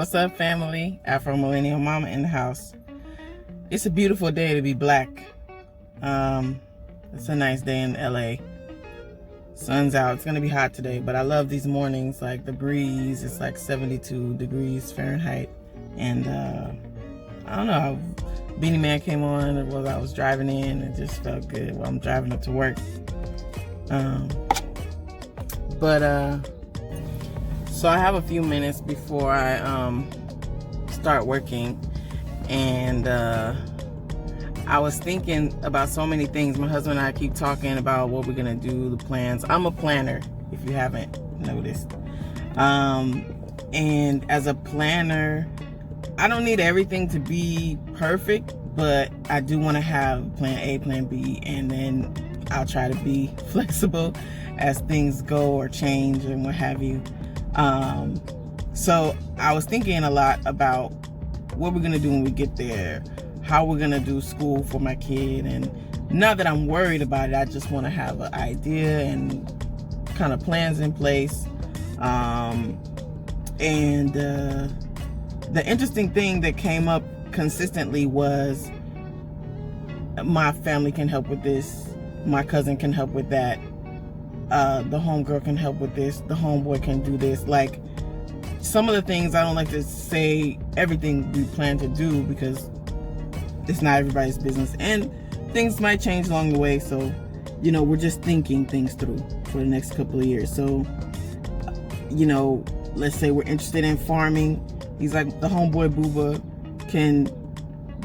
What's up, family? Afro Millennial Mama in the house. It's a beautiful day to be black. It's a nice day in LA. Sun's out. It's gonna be hot today, but I love these mornings. Like the breeze, it's like 72 degrees Fahrenheit, and I don't know. Beanie Man came on while I was driving in. It just felt good while I'm driving up to work. So I have a few minutes before I start working, and I was thinking about so many things. My husband and I keep talking about what we're gonna do, the plans. I'm a planner, if you haven't noticed. And as a planner, I don't need everything to be perfect, but I do want to have plan A, plan B, and then I'll try to be flexible as things go or change and what have you. So I was thinking a lot about what we're gonna do when we get there, how we're gonna do school for my kid, and not that I'm worried about it, I just want to have an idea and kind of plans in place. The interesting thing that came up consistently was my family can help with this, my cousin can help with that, the homegirl can help with this, the homeboy can do this. Like, some of the things, I don't like to say everything we plan to do because it's not everybody's business, and things might change along the way. So, we're just thinking things through for the next couple of years. So, let's say we're interested in farming. He's like, the homeboy Booba can,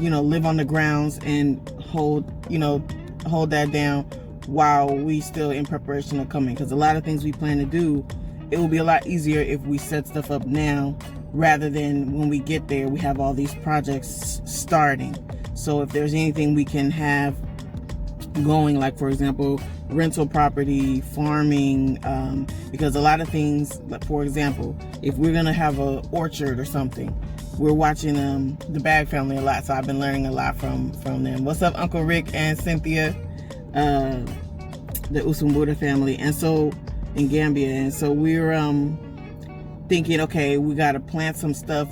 live on the grounds and hold that down while we still in preparation of coming. Because a lot of things we plan to do, it will be a lot easier if we set stuff up now rather than when we get there we have all these projects starting. So if there's anything we can have going, like for example rental property, farming, because a lot of things, like for example, if we're gonna have an orchard or something, we're watching the Bag family a lot, so I've been learning a lot from them. What's up, Uncle Rick and Cynthia, the Usumbuda family, and so in Gambia. And so we're thinking, okay, we got to plant some stuff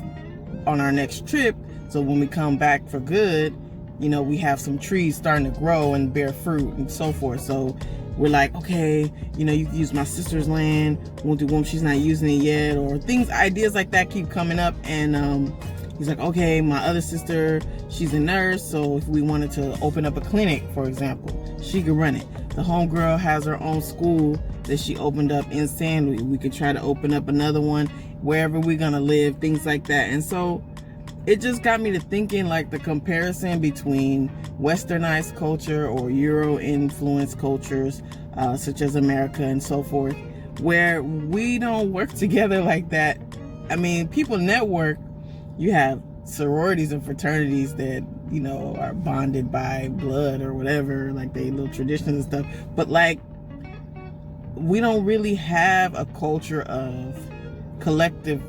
on our next trip, so when we come back for good, we have some trees starting to grow and bear fruit and so forth. So we're like, okay, you can use my sister's land, won't do one, she's not using it yet, or ideas like that keep coming up. And he's like, okay, my other sister, she's a nurse, so if we wanted to open up a clinic, for example, she could run it. The homegirl has her own school that she opened up in San Luis. We could try to open up another one wherever we're gonna live, things like that. And so it just got me to thinking, like, the comparison between westernized culture or Euro-influenced cultures, such as America and so forth, where we don't work together like that. I mean, people network. You have sororities and fraternities that, are bonded by blood or whatever, like they little traditions and stuff. But like, we don't really have a culture of collective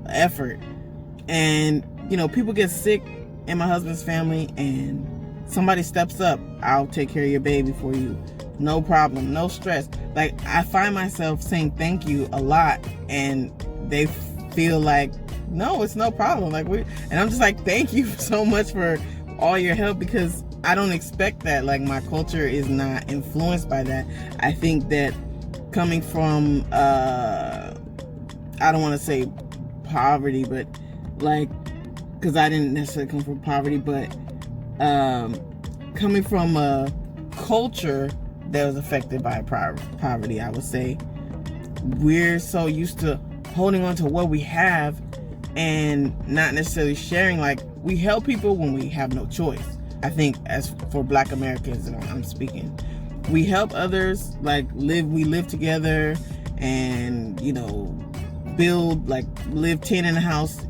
effort. And, people get sick in my husband's family and somebody steps up. I'll take care of your baby for you. No problem, no stress. Like, I find myself saying thank you a lot, and they feel like, no, it's no problem. And I'm just like, thank you so much for all your help, because I don't expect that. Like, my culture is not influenced by that. I think that coming from, I don't want to say poverty, but because I didn't necessarily come from poverty, but coming from a culture that was affected by poverty, I would say, we're so used to holding on to what we have and not necessarily sharing. Like, we help people when we have no choice. I think, as for Black Americans, and I'm speaking, we help others, we live together and, live 10 in a house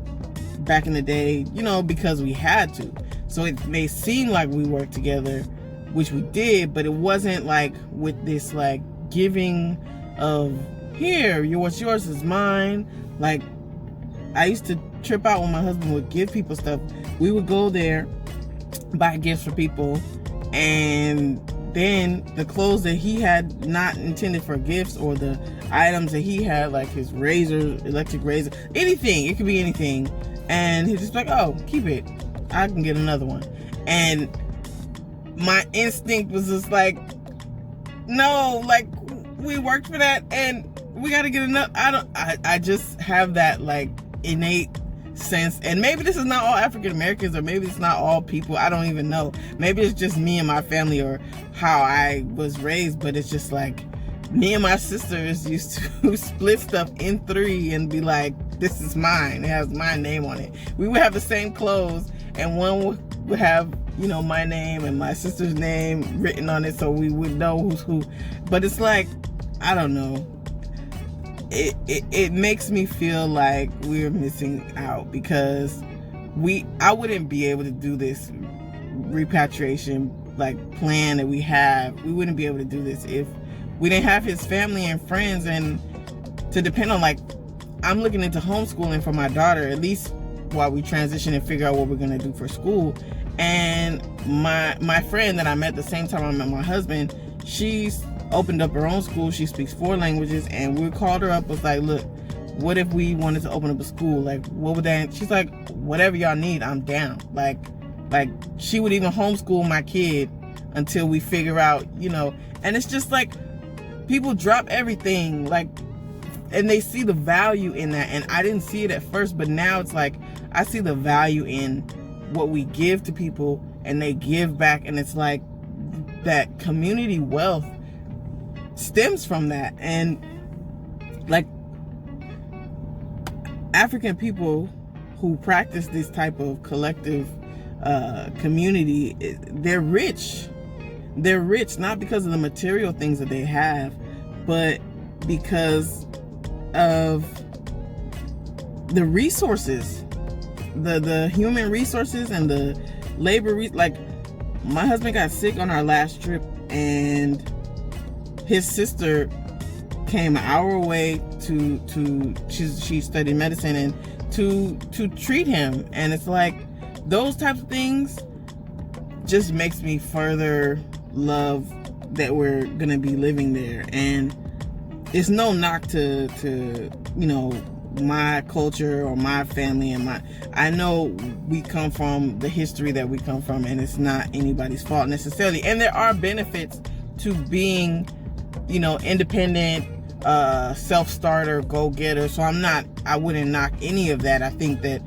back in the day, because we had to. So it may seem like we worked together, which we did, but it wasn't like with this giving of, here, what's yours is mine. Like, I used to trip out when my husband would give people stuff. We would go there, buy gifts for people, and then the clothes that he had not intended for gifts, or the items that he had, like his razor, electric razor, anything, it could be anything, and he's just like, oh, keep it, I can get another one. And my instinct was just like, no, like, we worked for that and we got to get another. I just have that like innate sense, and maybe this is not all African Americans, or maybe it's not all people, I don't even know, maybe it's just me and my family, or how I was raised, but it's just like, me and my sisters used to split stuff in 3 and be like, this is mine, it has my name on it. We would have the same clothes, and one would have, you know, my name and my sister's name written on it, so we would know who's who. But it's like, I don't know, it makes me feel like we're missing out, because I wouldn't be able to do this repatriation like plan that we have. We wouldn't be able to do this if we didn't have his family and friends, and to depend on, like, I'm looking into homeschooling for my daughter, at least while we transition and figure out what we're going to do for school. And my friend that I met the same time I met my husband, she's opened up her own school. She speaks 4 languages, and we called her up, was like, look, what if we wanted to open up a school? Like, what would that? She's like, whatever y'all need, I'm down. Like she would even homeschool my kid until we figure out, you know. And it's just like, people drop everything, like, and they see the value in that. And I didn't see it at first, but now it's like, I see the value in what we give to people, and they give back. And it's like, that community wealth stems from that. And like, African people who practice this type of collective community, they're rich. They're rich not because of the material things that they have, but because of the resources, the human resources and the labor. Like, my husband got sick on our last trip, and his sister came an hour away she studied medicine, and to treat him. And it's like, those types of things just makes me further love that we're gonna be living there. And it's no knock to you know, my culture or my family, and I know we come from the history that we come from, and it's not anybody's fault necessarily. And there are benefits to being, you know, independent, self-starter, go-getter. So I wouldn't knock any of that. I think that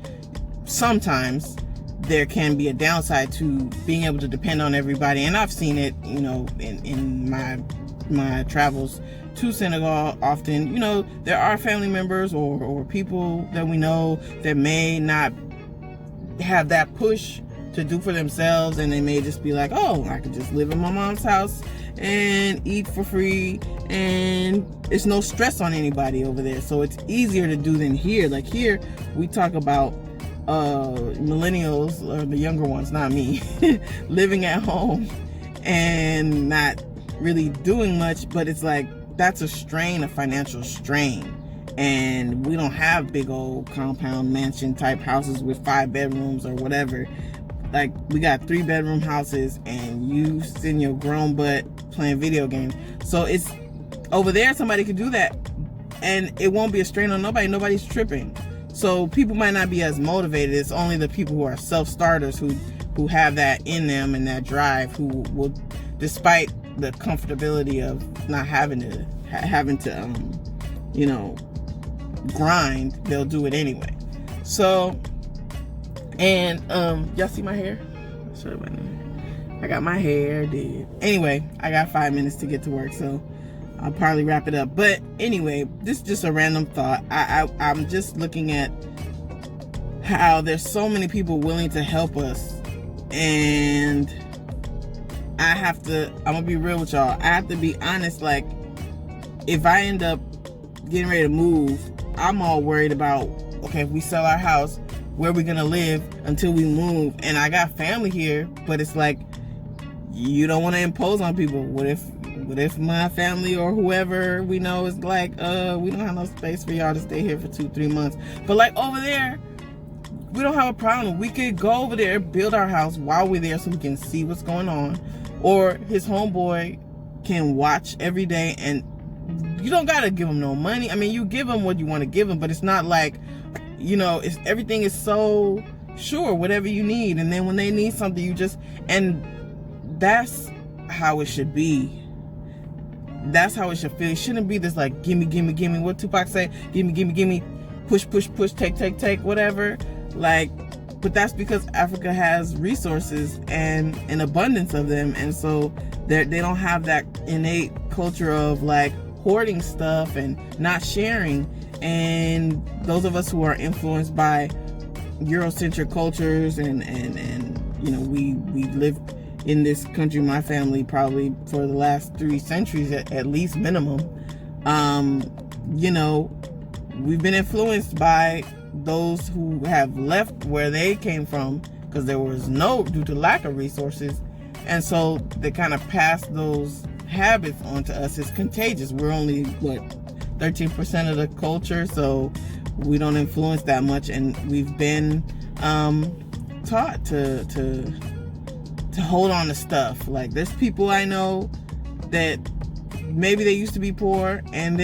sometimes there can be a downside to being able to depend on everybody. And I've seen it, you know, in my travels to Senegal. Often, you know, there are family members or people that we know that may not have that push to do for themselves, and they may just be like, oh, I could just live in my mom's house and eat for free, and it's no stress on anybody over there. So it's easier to do than here. Like, here we talk about millennials, or the younger ones, not me, living at home and not really doing much, but it's like, that's a financial strain. And we don't have big old compound mansion type houses with 5 bedrooms or whatever. Like, we got 3-bedroom houses, and you sitting your grown butt playing video games. So it's over there, somebody could do that, and it won't be a strain on nobody. Nobody's tripping. So people might not be as motivated. It's only the people who are self-starters who have that in them and that drive, who will, despite the comfortability of not having to you know, grind, they'll do it anyway. So, and y'all see my hair? Sorry about that. I got my hair did. Anyway, I got 5 minutes to get to work, so I'll probably wrap it up. But anyway, this is just a random thought. I'm just looking at how there's so many people willing to help us, and I'm gonna be real with y'all. I have to be honest. Like, if I end up getting ready to move, I'm all worried about, okay, if we sell our house, where are we gonna live until we move? And I got family here, but it's like, you don't want to impose on people. What if my family or whoever we know is like, we don't have no space for y'all to stay here for 2-3 months. But like, over there, we don't have a problem. We could go over there, build our house while we're there, so we can see what's going on. Or his homeboy can watch every day, and you don't gotta give him no money. I mean, you give him what you want to give him, but it's not like, everything is so sure, whatever you need. And then when they need something, and that's how it should be. That's how it should feel. It shouldn't be this like, gimme, gimme, gimme. What Tupac say? Gimme, gimme, gimme. Push, push, push. Take, take, take. Whatever. Like, but that's because Africa has resources and an abundance of them. And so they don't have that innate culture of like hoarding stuff and not sharing. And those of us who are influenced by Eurocentric cultures and we lived in this country, my family, probably for the last 3 centuries at least minimum. We've been influenced by those who have left where they came from because there was due to lack of resources. And so they kind of pass those habits on to us. It's contagious. We're only 13% of the culture, so we don't influence that much, and we've been taught to hold on to stuff. Like, there's people I know that maybe they used to be poor and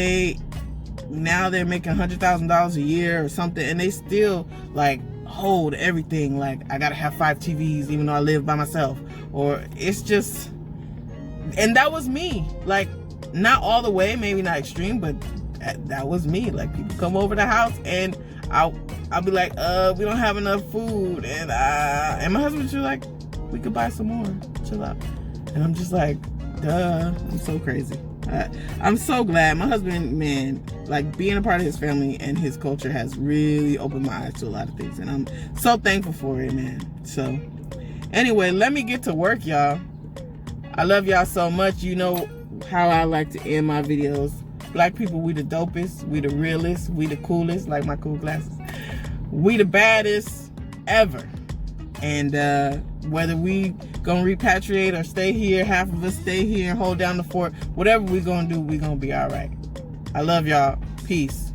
now they're making $100,000 a year or something, and they still like hold everything. Like, I gotta have 5 TVs even though I live by myself. Or it's just, and that was me. Like, not all the way, maybe not extreme, but that was me. Like, people come over the house and I'll be like, we don't have enough food, and my husband's just like, we could buy some more, chill out. And I'm just like, duh, I'm so crazy. I'm so glad my husband, man, like, being a part of his family and his culture has really opened my eyes to a lot of things, and I'm so thankful for it, man. So anyway, let me get to work, y'all. I love y'all so much. You know how I like to end my videos. Black people, we the dopest, we the realest, we the coolest, like my cool glasses. We the baddest ever. And whether we gonna repatriate or stay here, half of us stay here and hold down the fort, whatever we gonna do, we gonna be all right. I love y'all. Peace.